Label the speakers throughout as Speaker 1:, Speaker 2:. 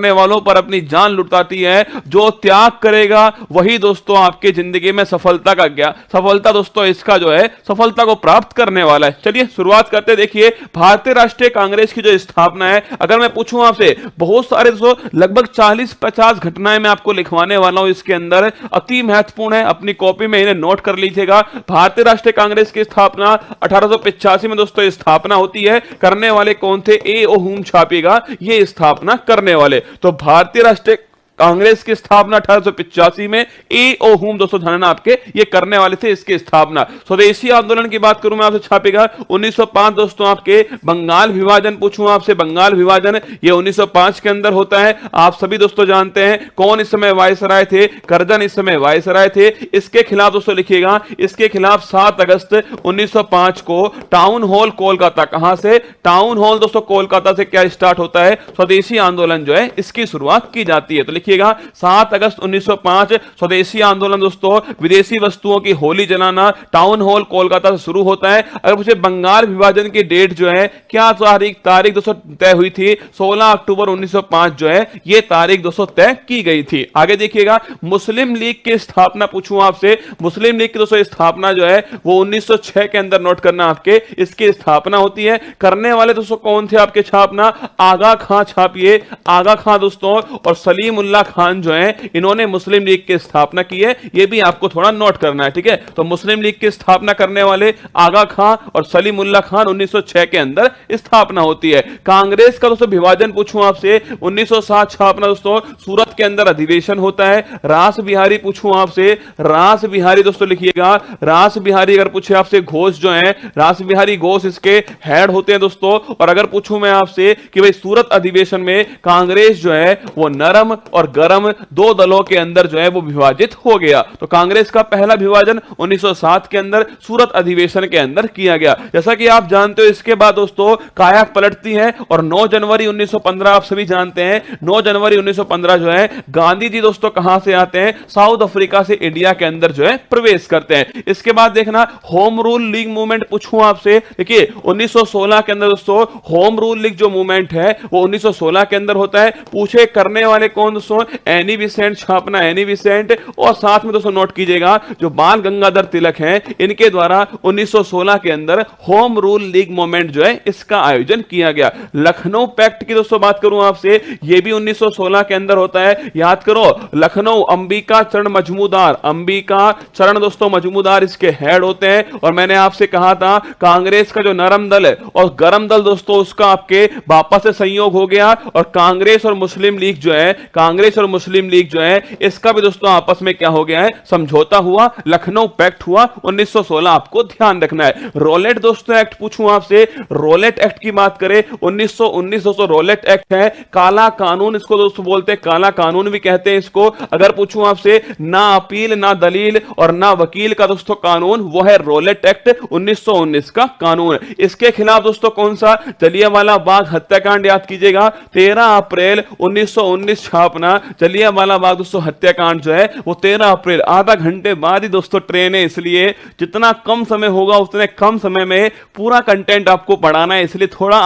Speaker 1: करने वालों पर अपनी जान लुटाती है। जो त्याग करेगा वही दोस्तों आपके जिंदगी में सफलता दोस्तों इसका जो है सफलता को प्राप्त करने वाला है। चलिए शुरुआत करते। देखिए भारतीय राष्ट्रीय कांग्रेस की जो स्थापना है, अगर मैं पूछूं आपसे, बहुत सारे दोस्तों लगभग 40-50 घटनाएं मैं आपको लिखवाने वाला हूं, इसके अंदर अति महत्वपूर्ण है, अपनी कॉपी में इन्हें नोट कर लीजिएगा। भारतीय राष्ट्रीय कांग्रेस की स्थापना 1885 में दोस्तों स्थापना होती है। करने वाले कौन थे? ए ओ हुम छापिएगा, ये स्थापना करने वाले। तो भारतीय राष्ट्रीय कांग्रेस की स्थापना 1885 में ए ओ हुम दोस्तों ध्यान आपके ये करने वाले थे इसकी स्थापना। स्वदेशी आंदोलन की बात करूं मैं आपसे, छापेगा 1905 दोस्तों आपके। बंगाल विभाजन पूछूं आपसे, बंगाल विभाजन ये 1905 के अंदर होता है। आप सभी दोस्तों जानते हैं कौन इस समय वायसराय थे? करजन इस समय वायसराय थे। इसके खिलाफ दोस्तों लिखिएगा, इसके खिलाफ 7 अगस्त 1905 को टाउन हॉल कोलकाता, कहां से? टाउन हॉल दोस्तों कोलकाता से क्या स्टार्ट होता है? स्वदेशी आंदोलन जो है इसकी शुरुआत की जाती है। तो लिखिएगा 7 अगस्त 1905 स्वदेशी आंदोलन दोस्तों, विदेशी वस्तुओं की होली जलाना, टाउन हॉल कोलकाता से शुरू होता है। अगर मुझे बंगाल विभाजन की डेट जो है क्या तारीख दोस्तों तय हुई थी? 16 अक्टूबर 1905 जो है ये तारीख दोस्तों तय की गई थी। आगे देखिएगा मुस्लिम लीग की स्थापना पूछूं आपसे, मुस्लिम लीग की दोस्तों स्थापना जो है वो 1906 के अंदर नोट करना आपके, इसकी स्थापना होती है। करने वाले दोस्तों कौन थे आपके छापना? आगा खां छापिए, आगा खां दोस्तों और सलीम उल्लाह खान जो है इन्होंने मुस्लिम लीग की स्थापना की है, ये भी आपको थोड़ा नोट करना है, ठीक है। तो मुस्लिम लीग की स्थापना करने वाले आगा खां और सलीम उल्लाह खान 1906 के अंदर स्थापना होती है। कांग्रेस का दोस्तों विभाजन पूछूं आपसे, 1907 स्थापना दोस्तों, सूरत के अंदर अधिवेशन होता है। रास बिहारी पूछूं आपसे, रास बिहारी दोस्तों लिखिएगा, रास बिहारी अगर पूछे आपसे घोष जो है, रास बिहारी घोष इसके हेड होते हैं दोस्तों। और अगर पूछूं मैं आपसे कि भाई सूरत अधिवेशन में कांग्रेस जो है वो नरम और गरम दो दलों के अंदर जो है वो विभाजित हो गया। तो कांग्रेस का पहला विभाजन 1907 के अंदर सूरत अधिवेशन के अंदर किया गया। जैसा कि आप जानते हो इसके बाद दोस्तों काया पलटती है और 9 जनवरी 1915 आप सभी जानते हैं, 9 जनवरी 1915 जो है गांधी जी दोस्तों कहां से आते हैं? साउथ अफ्रीका से इंडिया के अंदर जो है प्रवेश करते हैं। इसके बाद देखना होम रूल लीग मूवमेंट पूछूं आपसे, देखिए 1916 के अंदर दोस्तों होम रूल लीग जो मूवमेंट है वो 1916 के अंदर होता है। पूछे करने वाले कौन दोस्तों? एनी बिसेंट छापना, एनी बिसेंट। और साथ में दोस्तों नोट कीजिएगा जो बाल गंगाधर तिलक हैं इनके द्वारा 1916 के अंदर होम रूल लीग मूवमेंट जो है इसका आयोजन किया गया। लखनऊ पैक्ट की दोस्तों बात करूं आपसे, यह भी 1916 के अंदर होता है। याद करो लखनऊ, अंबिका चरण मजमूदार, अंबिका चरण दोस्तों मजमूदार इसके हेड होते हैं। और मैंने आपसे कहा था कांग्रेस का जो नरम दल है और गरम दल दोस्तों उसका आपके वापस से संयोग हो गया और कांग्रेस और मुस्लिम लीग जो है, कांग्रेस और मुस्लिम लीग जो है इसका भी दोस्तों आपस में क्या हो गया है? समझौता हुआ, लखनऊ पैक्ट हुआ 1916, आपको ध्यान रखना है। रोलेट दोस्तों एक्ट पूछूं आपसे, रोलेट एक्ट की बात करें 1919 दोस्तों रोलेट एक्ट है। काला कानून इसको दोस्तों बोलते हैं, काला कानून भी कहते हैं इसको। अगर पूछूं आपसे ना अपील ना दलील और ना वकील का दोस्तों कानून, वो है रोलेट एक्ट 1919 का कानून। इसके खिलाफ दोस्तों कौन सा? जलियांवाला बाग हत्याकांड याद कीजिएगा, 13 अप्रैल 1919 छापना। जलियांवाला बाग दोस्तों हत्याकांड जो है वो 13 अप्रैल, आधा घंटे बाद ही दोस्तों ट्रेन है, इसलिए जितना कम समय होगा उतने कम समय में पूरा कंटेंट आपको पढ़ाना है। इसलिए थोड़ा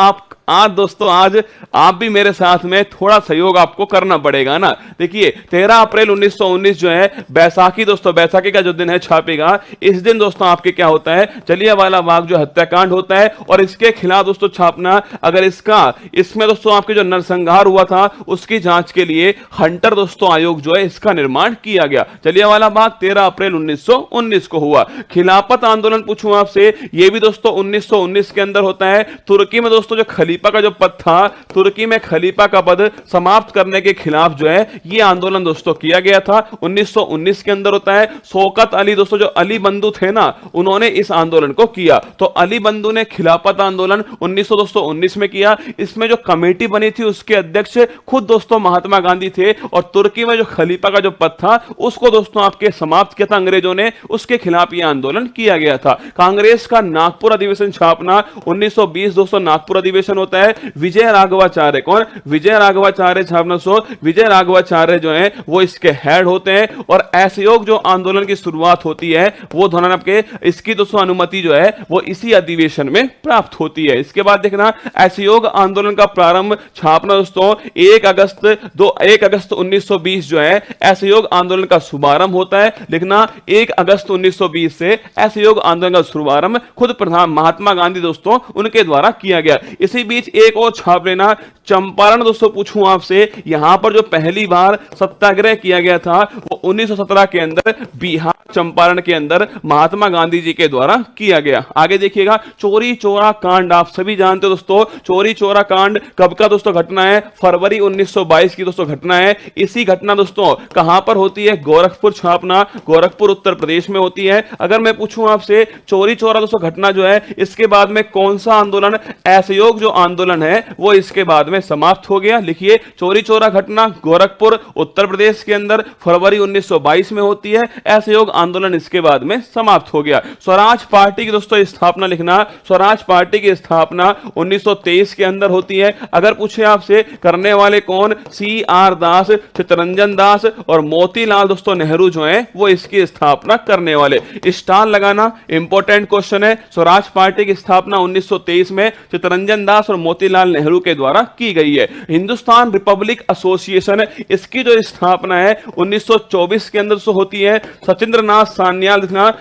Speaker 1: आज दोस्तों आज आप भी मेरे साथ में थोड़ा सहयोग आपको करना पड़ेगा ना। देखिए 13 अप्रैल 1919 जो है बैसाखी दोस्तों, बैसाखी का जो दिन है छापेगा, इस दिन दोस्तों आपके क्या होता है? जलियांवाला बाग जो हत्याकांड होता है और इसके खिलाफ दोस्तों छापना। अगर इसमें दोस्तों आपके जो नरसंहार हुआ था उसकी जांच के लिए हंटर दोस्तों आयोग जो है इसका निर्माण किया गया। जलियांवाला बाग 13 अप्रैल 1919 को हुआ। खिलाफत आंदोलन पूछूं आपसे, यह भी दोस्तों 1919 के अंदर होता है। तुर्की में दोस्तों जो खलीफा का जो पद था, तुर्की में खलीफा का पद समाप्त करने के खिलाफ जो है यह आंदोलन दोस्तों किया गया था, 1919 के अंदर होता है। शौकत अली दोस्तों जो अली बंधु थे ना, उन्होंने इस आंदोलन को किया। तो अली बंधु ने खिलाफत आंदोलन 1919 में किया। इसमें जो कमेटी बनी थी उसके अध्यक्ष खुद दोस्तों महात्मा गांधी थे और तुर्की में जो खलीफा का जो पद था उसको दोस्तों आपके समाप्त किया था अंग्रेजों ने, उसके खिलाफ यह आंदोलन किया गया था। कांग्रेस का नागपुर अधिवेशन छापना 1920 दोस्तों नागपुर अधिवेशन होता है विजय राघवाचार्य। कौन? विजय राघवाचार्य छापना दोस्तों, विजय राघवाचार्य जो है वो इसके हेड होते हैं। और असहयोग जो आंदोलन की शुरुआत होती है वो दोनों आपके इसकी दोस्तों अनुमति जो है वो इसी अधिवेशन में प्राप्त होती है। इसके बाद देखना असहयोग आंदोलन का प्रारंभ छापना दोस्तों 1 अगस्त 1920 जो है असहयोग आंदोलन का शुभारंभ होता है। लिखना 1 अगस्त 1920 से असहयोग आंदोलन का शुभारंभ खुद प्रधान महात्मा गांधी दोस्तों उनके द्वारा किया गया। इसी बीच एक और छाप लेना, चंपारण दोस्तों पूछूं आपसे, यहां पर जो पहली बार सत्याग्रह किया गया था वो 1917 के अंदर बिहार चंपारण के अंदर महात्मा गांधी जी के द्वारा किया गया। आगे देखिएगा चोरी चोरा कांड, आप सभी जानते हो दोस्तों चोरी चोरा कांड कब का दोस्तों घटना है? फरवरी 1922 की दोस्तों घटना है। इसी घटना दोस्तों कहां पर होती है? गोरखपुर छापना, गोरखपुर उत्तर प्रदेश में होती है। अगर मैं पूछूं आपसे चोरी चोरा दोस्तों घटना जो है इसके बाद में कौन सा आंदोलन, असहयोग जो आंदोलन है वो इसके बाद में समाप्त हो गया। लिखिए चोरी चोरा घटना गोरखपुर उत्तर प्रदेश के अंदर फरवरी 1922 में होती है, असहयोग आंदोलन इसके बाद में समाप्त हो गया। स्वराज पार्टी की दोस्तों स्थापना लिखना, स्वराज पार्टी की स्थापना 1923 के अंदर होती है। अगर पूछे आपसे करने वाले कौन? CR दास, चित्तरंजन दास और मोतीलाल दोस्तों नेहरू जो है वो इसकी स्थापना करने वाले। स्टार लगाना इंपॉर्टेंट क्वेश्चन है। स्वराज पार्टी की स्थापना 1923 में चित्तरंजन दास और मोतीलाल नेहरू के द्वारा की गई है। हिंदुस्तान रिपब्लिक एसोसिएशन, इसकी जो स्थापना है 1924 के अंदर होती है। सचिंद्र नाथ सान्याल, देखना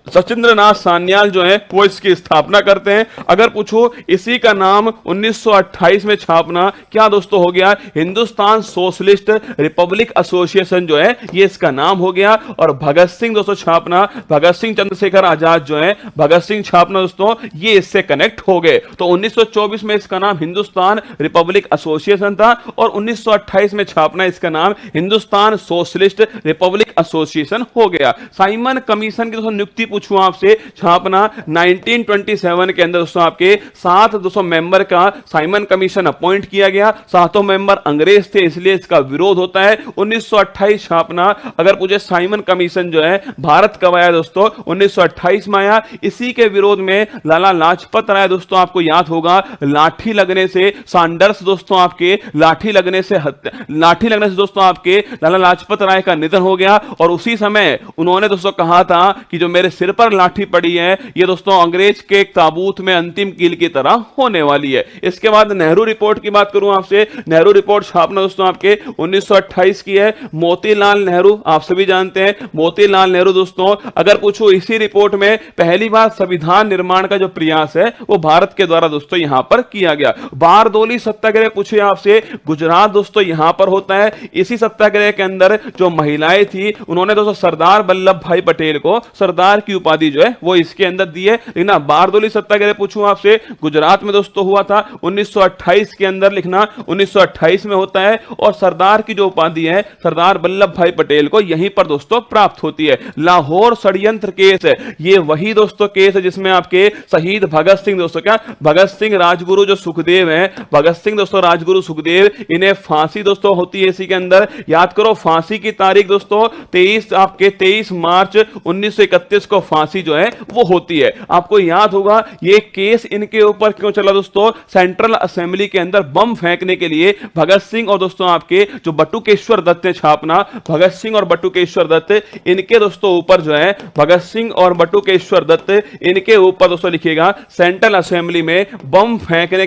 Speaker 1: सचिंद्र नाथ सान्याल जो है वो इसकी स्थापना करते हैं। अगर पूछो इसी का नाम 1928 में छापना क्या दोस्तों हो गया? हिंदुस्तान सोशलिस्ट रिपब्लिक एसोसिएशन जो है ये इसका नाम हो गया। और भगत सिंह दोस्तों छापना, भगत सिंह चंद्रशेखर आजाद जो है भगत सिंह छापना दोस्तों ये इससे कनेक्ट हो गए। तो 1924 में इसका नाम हिंदुस्तान रिपब्लिक एसोसिएशन था और 1928 में छापना इसका नाम हिंदुस्तान सोशलिस्ट रिपब्लिक एसोसिएशन हो गया। साइमन कमीशन की दोस्तों नियुक्ति पूछूं आपसे छापना 1927 के अंदर दोस्तों आपके 7 दोस्तों मेंबर का साइमन कमीशन अपॉइंट किया गया। 7 मेंबर अंग्रेज थे इसलिए इसका विरोध होता है। 1928 छापना, अगर पूछे साइमन कमीशन जो है भारत कब आया दोस्तों? 1928 में आया। इसी के विरोध में लाला लाजपत राय दोस्तों आपको याद होगा लाठी लगने से सैंडर्स दोस्तों आपके लाठी लगने से दोस्तों आपके लाला लाजपत राय का निधन हो गया। और उसी समय उन्होंने दोस्तों कहा था कि जो मेरे सिर पर लाठी पड़ी है ये दोस्तों अंग्रेज के ताबूत में अंतिम कील की तरह होने वाली है। इसके बाद नेहरू रिपोर्ट की बात करूं आपसे, नेहरू रिपोर्ट छापना दोस्तों आपके 1928 की है। मोतीलाल नेहरू आप सभी जानते हैं, मोतीलाल नेहरू दोस्तों अगर पूछो इसी रिपोर्ट में पहली बार संविधान निर्माण का जो प्रयास है वो भारत के द्वारा दोस्तों यहां पर किया गया। बारदोली सत्याग्रह पूछे आपसे, गुजरात दोस्तों यहां पर होता है। इसी सत्याग्रह के अंदर जो महिलाएं थी उन्होंने दोस्तों सरदार वल्लभ भाई पटेल को सरदार की उपाधि जो है वो इसके अंदर दी है। लिखना बारदोली सत्याग्रह पूछूं आपसे गुजरात में दोस्तों हुआ था 1928 के अंदर, लिखना 1928 में होता है। और सरदार की जो उपाधि है सरदार वल्लभ भाई पटेल को यहीं पर दोस्तों प्राप्त होती है। लाहौर षड्यंत्र केस है, ये वही दोस्तों केस है जिसमें आपके शहीद भगत सिंह दोस्तों क्या भगत सिंह राजगुरु जो सुखदेव हैं, भगत सिंह दोस्तों राजगुरु सुखदेव, इन्हें फांसी दोस्तों होती है इसी के अंदर। याद करो फांसी की तारीख दोस्तों 23 मार्च 1931 को फांसी जो है वो होती है। आपको याद होगा ये केस इनके ऊपर क्यों चला दोस्तों? सेंट्रल असेंबली के अंदर बम फेंकने के लिए भगत सिंह और दोस्तों आपके जो बटुकेश्वर दत्त ने छापना, भगत सिंह और बटुकेश्वर दत्त इनके दोस्तों ऊपर जो है भगत सिंह और बटुकेश्वर दत्त इनके ऊपर दोस्तों लिखिएगा सेंट्रल असेंबली में बम फेंकने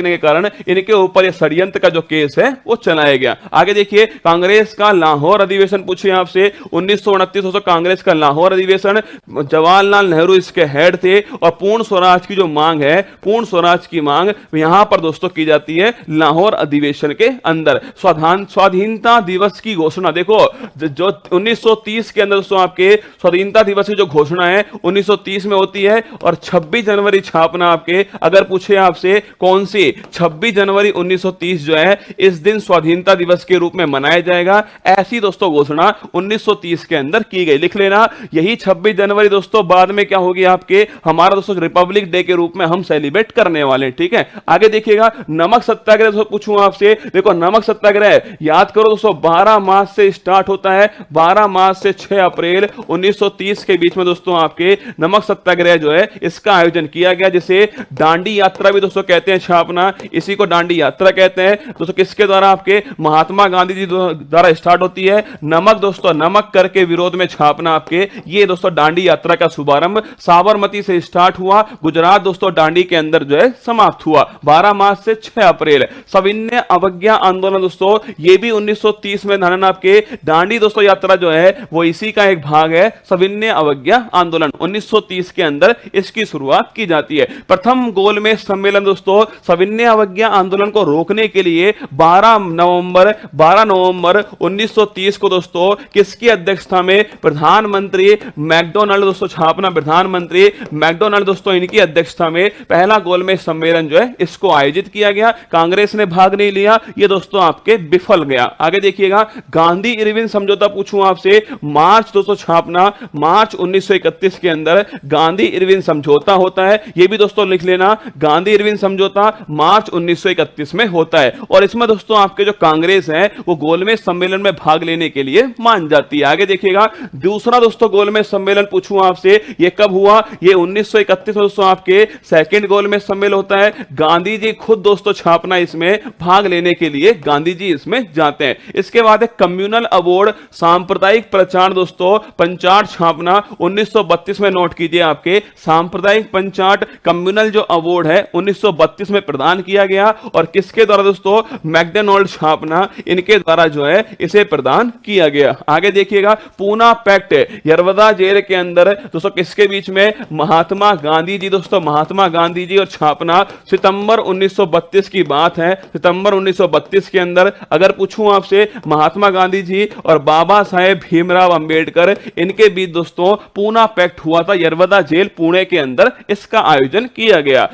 Speaker 1: के कारण इनके ऊपर ये षड्यंत्र का जो केस है वो चलाया गया। आगे देखिए कांग्रेस का लाहौर अधिवेशन पूछे आपसे 1929 कांग्रेस का लाहौर अधिवेशन, जवाहरलाल नेहरू इसके हेड थे। और पूर्ण स्वराज की जो मांग है, पूर्ण स्वराज की मांग यहां पर दोस्तों की जाती है लाहौर अधिवेशन के अंदर। स्वाधीनता दिवस की घोषणा देखो जो 1930 के अंदर दोस्तों आपके स्वाधीनता दिवस की जो घोषणा है 1930 में होती है। और 26 जनवरी छापना आपके अगर पूछे आपसे कौन सी 26 जनवरी 1930 जो है इस दिन स्वाधीनता दिवस के रूप में मनाया जाएगा, ऐसी दोस्तों घोषणा 1930 के अंदर की गई। लिख लेना यही 26 जनवरी दोस्तों बाद में क्या होगी आपके हमारा दोस्तों रिपब्लिक डे के रूप में हम सेलिब्रेट करने वाले हैं। ठीक है, आगे देखिएगा नमक सत्याग्रह दोस्तों पूछूं आपसे, देखो नमक सत्याग्रह याद करो दोस्तों 12 मार्च से स्टार्ट होता है, 12 मार्च से 6 अप्रैल 1930 के बीच में दोस्तों आपके नमक सत्याग्रह जो है इसका आयोजन किया गया, जिसे दांडी यात्रा भी दोस्तों कहते हैं छापना, इसी को दांडी यात्रा कहते हैं दोस्तों। किसके द्वारा आपके महात्मा गांधी जी द्वारा स्टार्ट होती है, नमक दोस्तों नमक कर के विरोध में छापना आपके, ये दोस्तों दांडी यात्रा का शुभारंभ साबरमती से स्टार्ट हुआ, गुजरात दोस्तों दांडी के अंदर जो है समाप्त हुआ 12 मार्च से 6 अप्रैल। सविनय अवज्ञा आंदोलन दोस्तों ये भी 1930 में धनन आपके दांडी दोस्तों यात्रा जो है वो इसी का एक भाग है। सविनय अवज्ञा आंदोलन 1930 के अंदर इसकी शुरुआत की जाती है। प्रथम गोलमेज सम्मेलन दोस्तों सविनय अवज्ञा आंदोलन को रोकने के लिए 12 नवंबर 1930 को दोस्तों किसकी अध्यक्षता में, प्रधानमंत्री मैकडोनाल्ड दोस्तों छापना, प्रधानमंत्री मैकडोनाल्ड दोस्तों इनकी अध्यक्षता में पहला गोलमेज सम्मेलन जो है इसको आयोजित किया गया। कांग्रेस ने भाग नहीं लिया, ये दोस्तों आपके विफल गया। आगे देखिएगा गांधी इरविन समझौता पूछूं आपसे, मार्च दोस्तों छापना, मार्च 1931 के अंदर गांधी इरविन समझौता होता है, ये भी दोस्तों लिख लेना, गांधी इरविन समझौता मार्च 1931 में होता है। और इसमें दोस्तों आपके जो कांग्रेस है वो गोलमेज सम्मेलन में भाग लेने के लिए मान जाती है। आगे देखिएगा दूसरा दोस्तों गोलमेज सम्मेलन पूछूं आपसे, ये कब हुआ, ये 1931 में दोस्तों आपके सेकंड गोलमेज सम्मेलन होता है। गांधी जी खुद दोस्तों छापना इसमें भाग लेने के लिए गांधी जी इसमें जाते हैं। इसके बाद है कम्युनल अवार्ड सांप्रदायिक प्रचार दोस्तों पंचाट छापना 1932 में, नोट कीजिए आपके सांप्रदायिक पंचाट कम्युनल जो अवार्ड है 1932 में प्रदान किया गया, और किसके द्वारा दोस्तों, मैकडोनाल्ड छापना इनके द्वारा जो है इसे प्रदान किया गया। आगे देखिएगा पूना पैक्ट यरवदा जेल के अंदर दोस्तों किसके बीच में, महात्मा गांधी जी दोस्तों, महात्मा गांधी जी और छापना, सितंबर 1932 की बात है, सितंबर 1932 के अंदर। अगर पूछूं आपसे महात्मा गांधी जी और बाबा साहेब भीमराव अंबेडकर इनके बीच दोस्तों पूना पैक्ट हुआ था, यरवदा जेल पुणे के अंदर इसका आयोजन किया गया।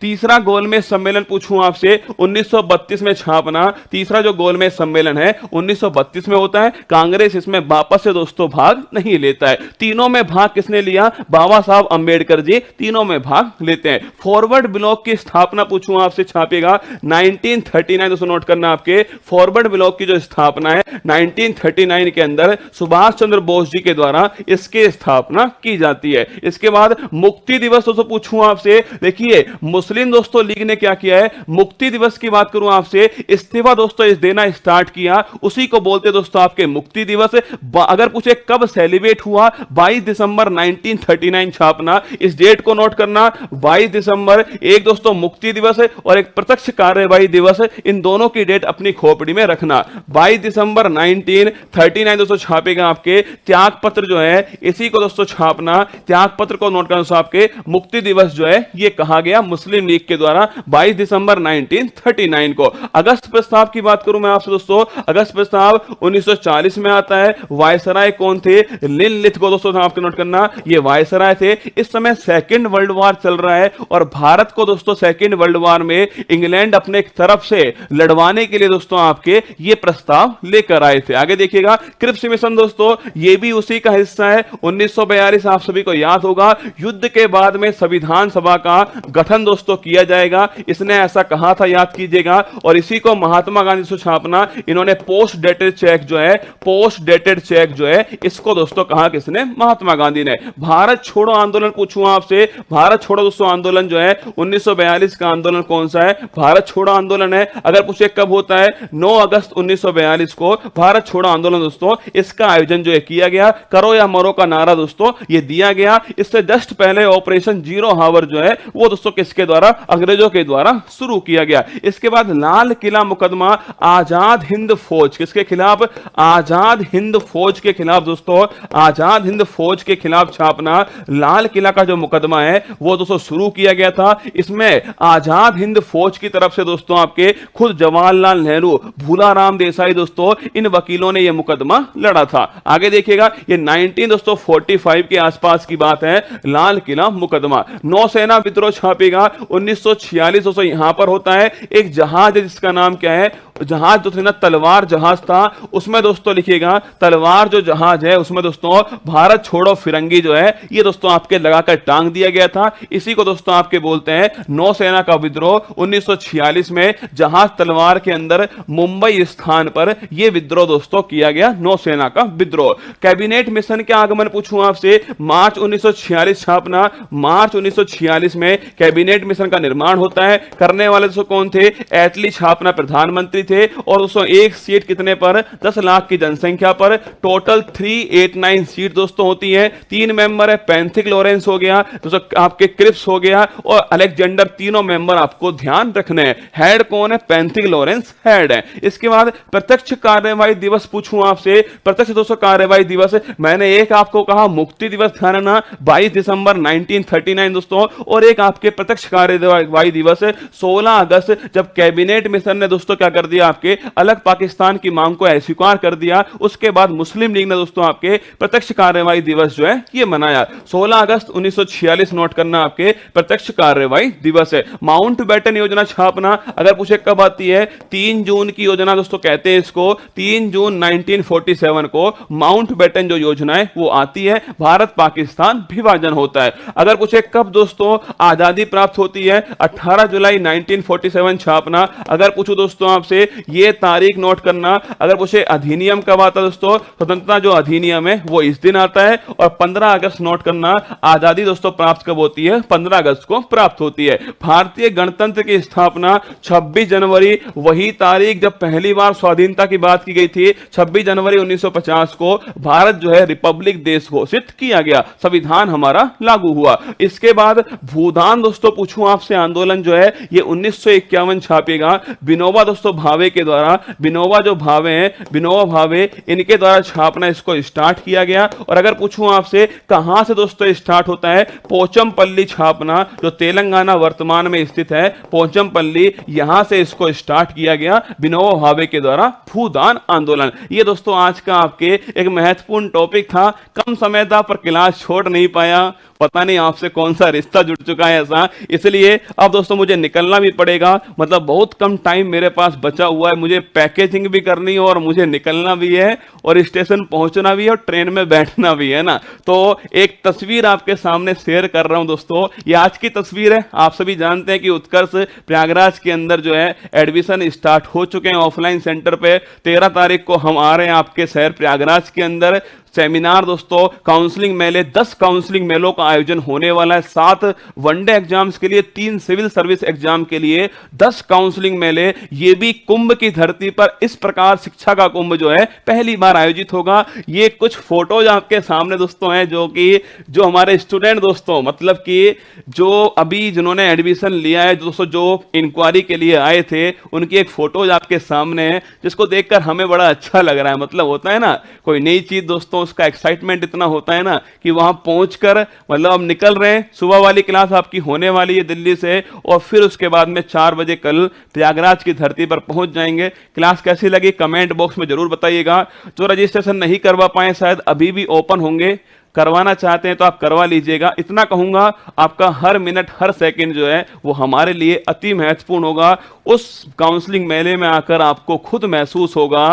Speaker 1: तीसरा गोलमेज सम्मेलन पूछूं आपसे 1932 में छापना, तीसरा जो गोलमेज सम्मेलन है 1932 में होता है, कांग्रेस इसमें वापस से दोस्तों भाग नहीं लेता है। तीनों में भाग किसने लिया, बाबा साहब अंबेडकर जी तीनों में भाग लेते हैं। फॉरवर्ड ब्लॉक की स्थापना पूछूं आपसे छापेगा 1939 दोस्तों, नोट करना आपके फॉरवर्ड ब्लॉक की जो स्थापना है 1939 के अंदर सुभाष चंद्र बोस जी के द्वारा इसकी स्थापना की जाती है। इसके बाद मुक्ति दिवस दोस्तों पूछूं आपसे, देखिए मुस्लिम दोस्तों लीग ने क्या किया है, मुक्ति दिवस की बात करूं आपसे, इस्तीफा दोस्तों इस देना स्टार्ट किया, उसी को बोलते दोस्तों आपके मुक्ति दिवस। अगर पूछे कब सेलिब्रेट हुआ, 22 दिसंबर 1939 छापना, इस डेट को नोट करना, 22 दिसंबर एक दोस्तों मुक्ति दिवस है और एक प्रत्यक्ष कार्यवाही दिवस है, इन दोनों की डेट अपनी खोपड़ी में रखना। 22 दिसंबर 1939 दोस्तों छापेगा आपके त्याग पत्र जो है, इसी को दोस्तों छापना, त्याग पत्र को नोट करना आपके मुक्ति दिवस जो है ये कहा गया मुस्लिम लीग के द्वारा 22 दिसंबर 1939 को। अगस्त प्रस्ताव की बात करूं मैं आपसे दोस्तों, अगस्त प्रस्ताव 1940 में आता है। वायसराय कौन थे, लिनलिथ को दोस्तों आपको नोट करना, ये वायसराय थे। इस समय सेकेंड वर्ल्ड वॉर चल रहा है और भारत को दोस्तों सेकेंड वर्ल्ड वॉर में इंग्लैंड अपने तरफ से लड़वाने के लिए दोस्तों आपके ये प्रस्ताव लेकर आए थे। आगे देखिएगा क्रिप्स मिशन दोस्तों, ये भी उसी का हिस्सा है। 1942 आप सभी को याद होगा, युद्ध के बाद में संविधान सभा का गठन दोस्तों किया जाएगा, इसने ऐसा कहा था, याद कीजिएगा। और इसी को महात्मा गांधी से छापना, इन्होंने पोस्ट डेटेड चेक जो है, पोस्ट डेटेड चेक जो है इसको दोस्तों कहा किसने, महात्मा गांधी ने। भारत छोड़ो आंदोलन पूछूं आपसे, भारत छोड़ो दोस्तों आंदोलन जो है 1942 का आंदोलन कौन सा है, भारत छोड़ो आंदोलन है। अगर पूछे कब होता है, 9 अगस्त 1942 को भारत छोड़ो आंदोलन दोस्तों इसका आयोजन जो है किया गया। करो या मरो का नारा दोस्तों ये दिया गया। इससे जस्ट पहले ऑपरेशन जीरो हावर जो है वो दोस्तों किसके द्वारा, अंग्रेजों के द्वारा शुरू किया गया। इसके बाद लाल किला मुकदमा, आजाद हिंद फौज किसके खिलाफ, आजाद हिंद फौज के खिलाफ दोस्तों, आजाद हिंद फौज के खिलाफ छापना, लाल किला का जो मुकदमा है वो दोस्तों शुरू किया गया था। इसमें आजाद हिंद फौज की तरफ से दोस्तों आपके खुद जवाहरलाल नेहरू, भूलाराम देसाई दोस्तों इन वकीलों ने यह मुकदमा लड़ा था। आगे देखिएगा ये 1945 के आसपास की बात है, लाल किला मुकदमा। नौसेना विद्रोह छापेगा 1946 दोस्तों यहां पर होता है। एक जहाज है जिसका नाम क्या है, जहाज जो थे ना तलवार जहाज था, उसमें दोस्तों लिखिएगा तलवार जो जहाज है उसमें दोस्तों भारत छोड़ो फिरंगी जो है ये दोस्तों आपके लगाकर टांग दिया गया था। इसी को दोस्तों आपके बोलते हैं नौसेना का विद्रोह। 1946 में जहाज तलवार के अंदर मुंबई स्थान पर यह विद्रोह दोस्तों किया गया, नौसेना का विद्रोह। कैबिनेट मिशन के आगमन पूछूं आपसे, मार्च 1946 छापना, मार्च 1946 में कैबिनेट मिशन का निर्माण होता है। करने वाले दोस्तों कौन थे? एटली छापना प्रधानमंत्री थे। और दोस्तों एक सीट कितने पर? 10 लाख की जनसंख्या पर। टोटल 389 सीट दोस्तों होती है। 3 मेंबर है, पैंथिक लॉरेंस हो गया दोस्तों, आपके क्रिप्स हो गया और अलेक्जेंडर, तीनों मेंबर आपको ध्यान रखने हैं। हेड कौन है? पैंथिक लॉरेंस हेड है। इसके बाद प्रत्यक्ष कार्यवाही दिवस पूछूं आपसे, प्रत्यक्ष दोस्तों कार्यवाही दिवस मैंने एक आपको कहा मुक्ति दिवस ध्यान रखना 22 दिसंबर 1939 दोस्तों, और एक आपके प्रत्यक्ष कार्यवाही दिवस 16 अगस्त, जब कैबिनेट मिशन ने दोस्तों क्या कर दिया, आपके अलग पाकिस्तान की मांग को अस्वीकार कर दिया। उसके बाद मुस्लिम लीग ने दोस्तों आपके प्रत्यक्ष कार्यवाही दिवस जो है ये मनाया। 16 अगस्त 1946 नोट करना आपके प्रत्यक्ष कार्यवाही दिवस है। माउंटबेटन योजना छापना, अगर पूछे कब आती है, 3 जून की योजना दोस्तों कहते हैं इसको। 3 जून 1947 को माउंटबेटन जो योजना है वो आती है। भारत पाकिस्तान विभाजन होता है। अगर पूछे कब दोस्तों आजादी प्राप्त होती है, 18 जुलाई 1947 छापना। अगर पूछूं दोस्तों आपसे ये तारीख नोट करना। अगर पूछे अधिनियम कब आता है दोस्तों, स्वतंत्रता जो अधिनियम है वो इस दिन आता है। और 15 अगस्त नोट करना, आजादी दोस्तों प्राप्त कब होती है? 15 अगस्त को प्राप्त होती है। भारतीय गणतंत्र की स्थापना 26 जनवरी, वही तारीख जब पहली बार स्वाधीनता की बात की गई थी। 26 जनवरी 1950 को भारत जो है रिपब्लिक देश घोषित किया गया, संविधान हमारा लागू हुआ। इसके बाद भूदान दोस्तों पूछूं आपसे, आंदोलन जो है ये 1951 छापेगा विनोबा दोस्तों भावे के द्वारा। विनोबा जो भावे हैं, विनोबा भावे, इनके द्वारा छापना इसको स्टार्ट किया गया। और अगर पूछूं आपसे कहां से दोस्तों स्टार्ट होता है, पोचमपल्ली छापना जो तेलंगाना वर्तमान में स्थित है, पोचमपल्ली, यहां से इसको स्टार्ट किया गया विनोबा भावे के द्वारा भूदान आंदोलन। ये दोस्तों आज का आपके एक महत्वपूर्ण टॉपिक था। कम समय था पर क्लास छोड़ नहीं पाया, पता नहीं आपसे कौन सा रिश्ता जुड़ चुका है ऐसा, इसलिए अब दोस्तों मुझे निकलना भी पड़ेगा। मतलब बहुत कम टाइम मेरे पास बचा हुआ है, मुझे पैकेजिंग भी करनी है और मुझे निकलना भी है और स्टेशन पहुंचना भी है और ट्रेन में बैठना भी है ना। तो एक तस्वीर आपके सामने शेयर कर रहा हूं दोस्तों, ये आज की तस्वीर है। आप सभी जानते हैं कि उत्कर्ष प्रयागराज के अंदर जो है एडमिशन स्टार्ट हो चुके हैं ऑफलाइन सेंटर पे। 13 तारीख को हम आ रहे हैं आपके शहर प्रयागराज के अंदर। सेमिनार दोस्तों, काउंसलिंग मेले, 10 काउंसलिंग मेलों का आयोजन होने वाला है। 7 वनडे एग्जाम्स के लिए, 3 सिविल सर्विस एग्जाम के लिए 10 काउंसलिंग मेले, ये भी कुंभ की धरती पर। इस प्रकार शिक्षा का कुंभ जो है पहली बार आयोजित होगा। ये कुछ फोटोज आपके सामने दोस्तों हैं जो हमारे स्टूडेंट दोस्तों, मतलब कि जो अभी जिन्होंने एडमिशन लिया है दोस्तों, जो इंक्वायरी के लिए आए थे, उनकी एक फोटोज आपके सामने है, जिसको देखकर हमें बड़ा अच्छा लग रहा है। मतलब होता है ना कोई नई चीज दोस्तों, उसका एक्साइटमेंट इतना होता है ना कि वहां पहुंचकर, मतलब अब निकल रहे हैं, सुबह वाली क्लास आपकी होने वाली है दिल्ली से, और फिर उसके बाद में 4 बजे कल प्रयागराज की धरती पर पहुंच जाएंगे। क्लास कैसी लगी कमेंट बॉक्स में जरूर बताइएगा। जो रजिस्ट्रेशन नहीं करवा पाए शायद अभी भी ओपन होंगे, करवाना चाहते हैं तो आप करवा लीजिएगा। इतना कहूंगा, आपका हर मिनट हर सेकंड जो है वो हमारे लिए अति महत्वपूर्ण होगा। उस काउंसलिंग मेले में आकर आपको खुद महसूस होगा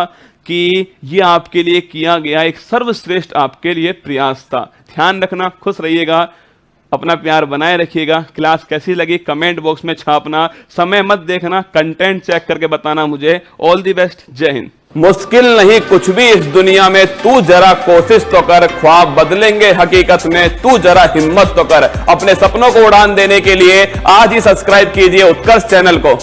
Speaker 1: कि ये आपके लिए किया गया एक सर्वश्रेष्ठ आपके लिए प्रयास था। ध्यान रखना, खुश रहिएगा, अपना प्यार बनाए रखिएगा। क्लास कैसी लगी कमेंट बॉक्स में छापना, समय मत देखना, कंटेंट चेक करके बताना मुझे। ऑल द बेस्ट, जय हिंद। मुश्किल नहीं कुछ भी इस दुनिया में, तू जरा कोशिश तो कर, ख्वाब बदलेंगे हकीकत में, तू जरा हिम्मत तो कर। अपने सपनों को उड़ान देने के लिए आज ही सब्सक्राइब कीजिए उत्कर्ष चैनल को।